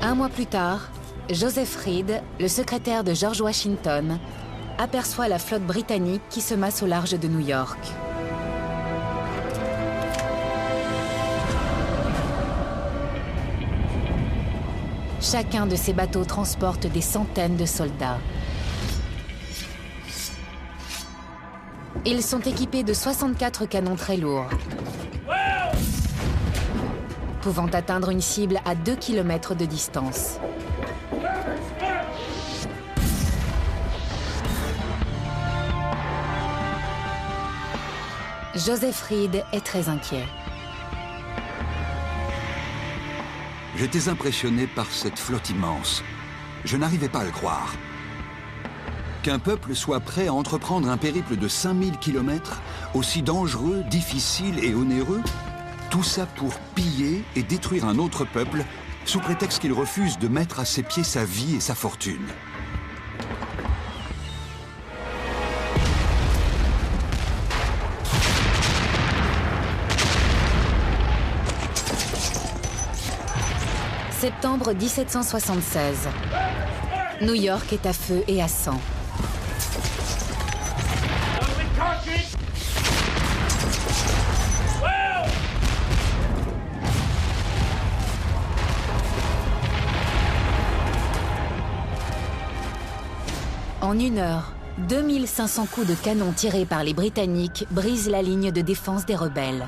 Un mois plus tard, Joseph Reed, le secrétaire de George Washington, aperçoit la flotte britannique qui se masse au large de New York. Chacun de ces bateaux transporte des centaines de soldats. Ils sont équipés de 64 canons très lourds, pouvant atteindre une cible à 2 km de distance. Joseph Reed est très inquiet. J'étais impressionné par cette flotte immense. Je n'arrivais pas à le croire. Qu'un peuple soit prêt à entreprendre un périple de 5000 km, aussi dangereux, difficile et onéreux, tout ça pour piller et détruire un autre peuple, sous prétexte qu'il refuse de mettre à ses pieds sa vie et sa fortune. Septembre 1776. New York est à feu et à sang. En une heure, 2500 coups de canon tirés par les Britanniques brisent la ligne de défense des rebelles.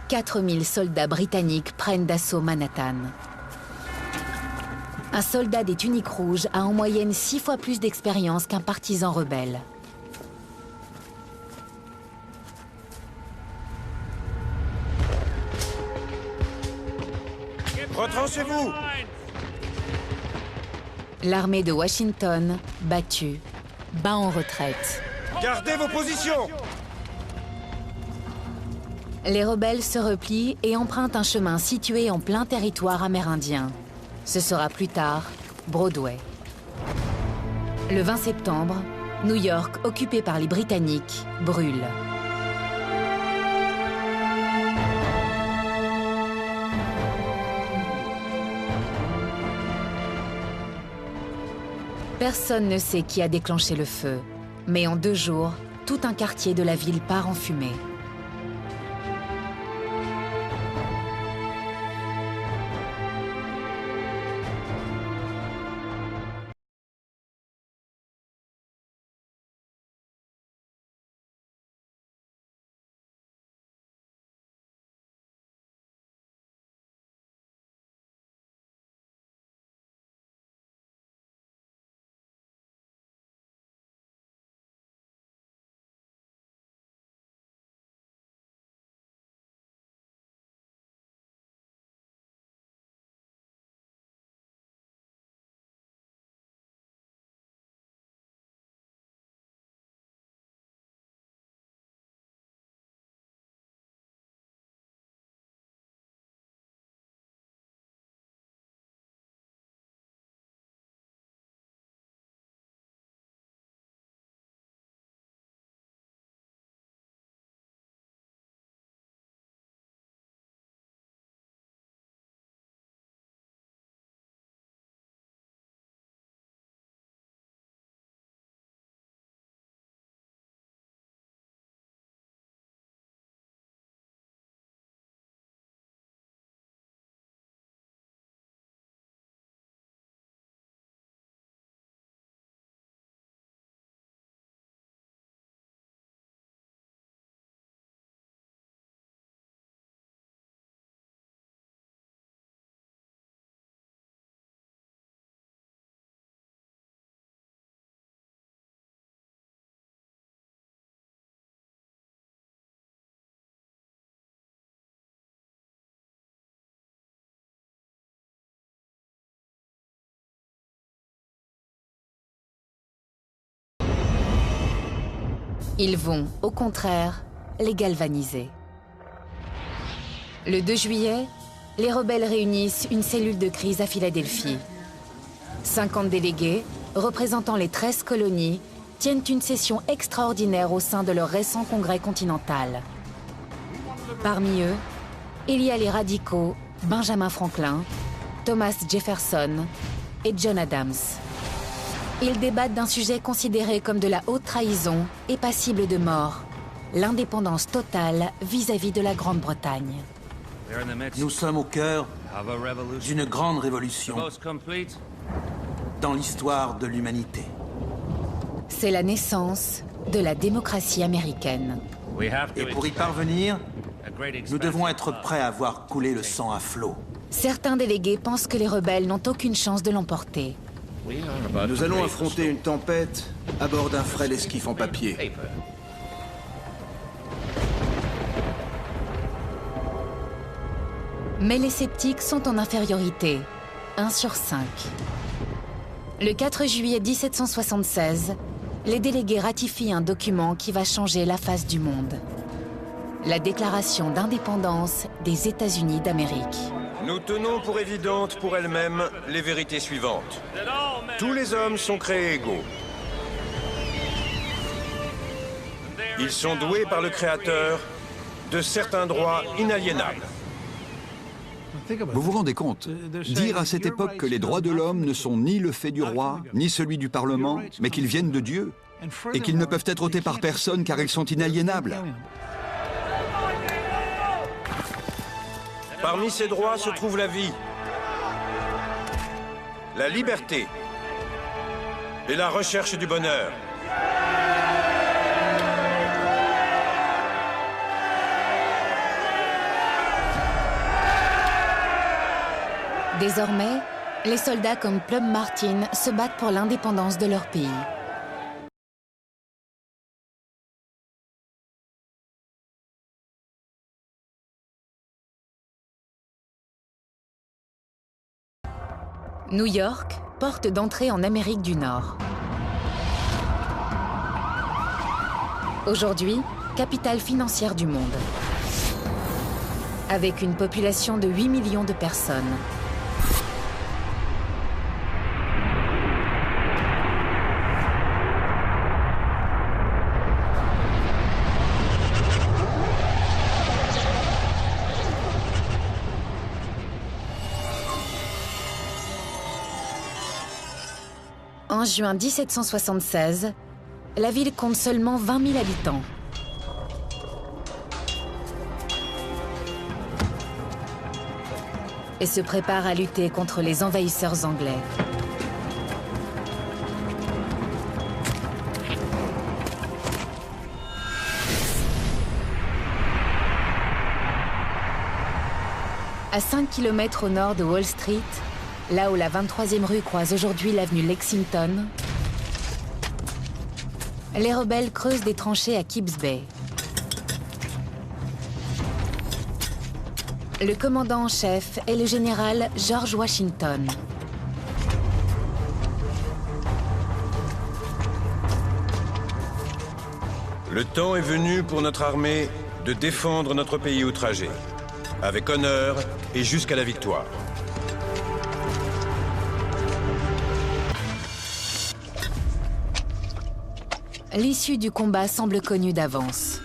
« 4000 soldats britanniques prennent d'assaut Manhattan. Un soldat des tuniques rouges a en moyenne 6 fois plus d'expérience qu'un partisan rebelle. Retrancez-vous! L'armée de Washington, battue, bat en retraite. Gardez vos positions! Les rebelles se replient et empruntent un chemin situé en plein territoire amérindien. Ce sera plus tard Broadway. Le 20 septembre, New York, occupée par les Britanniques, brûle. Personne ne sait qui a déclenché le feu, mais en 2 jours, tout un quartier de la ville part en fumée. Ils vont, au contraire, les galvaniser. Le 2 juillet, les rebelles réunissent une cellule de crise à Philadelphie. 50 délégués, représentant les 13 colonies, tiennent une session extraordinaire au sein de leur récent congrès continental. Parmi eux, il y a les radicaux Benjamin Franklin, Thomas Jefferson et John Adams. Ils débattent d'un sujet considéré comme de la haute trahison et passible de mort, l'indépendance totale vis-à-vis de la Grande-Bretagne. Nous sommes au cœur d'une grande révolution dans l'histoire de l'humanité. C'est la naissance de la démocratie américaine. Et pour y parvenir, nous devons être prêts à voir couler le sang à flot. Certains délégués pensent que les rebelles n'ont aucune chance de l'emporter. Nous allons affronter une tempête à bord d'un frêle esquif en papier. Mais les sceptiques sont en infériorité, 1 sur 5. Le 4 juillet 1776, les délégués ratifient un document qui va changer la face du monde. La déclaration d'indépendance des États-Unis d'Amérique. Nous tenons pour évidentes pour elles-mêmes les vérités suivantes. Tous les hommes sont créés égaux. Ils sont doués par le Créateur de certains droits inaliénables. Vous vous rendez compte? Dire à cette époque que les droits de l'homme ne sont ni le fait du roi, ni celui du Parlement, mais qu'ils viennent de Dieu, et qu'ils ne peuvent être ôtés par personne car ils sont inaliénables. Parmi ces droits se trouve la vie, la liberté et la recherche du bonheur. Désormais, les soldats comme Plum Martin se battent pour l'indépendance de leur pays. New York, porte d'entrée en Amérique du Nord. Aujourd'hui, capitale financière du monde. Avec une population de 8 millions de personnes. En juin 1776, la ville compte seulement 20 000 habitants. Et se prépare à lutter contre les envahisseurs anglais. À 5 km au nord de Wall Street, là où la 23e rue croise aujourd'hui l'avenue Lexington, les rebelles creusent des tranchées à Kips Bay. Le commandant en chef est le général George Washington. Le temps est venu pour notre armée de défendre notre pays outragé, avec honneur et jusqu'à la victoire. L'issue du combat semble connue d'avance.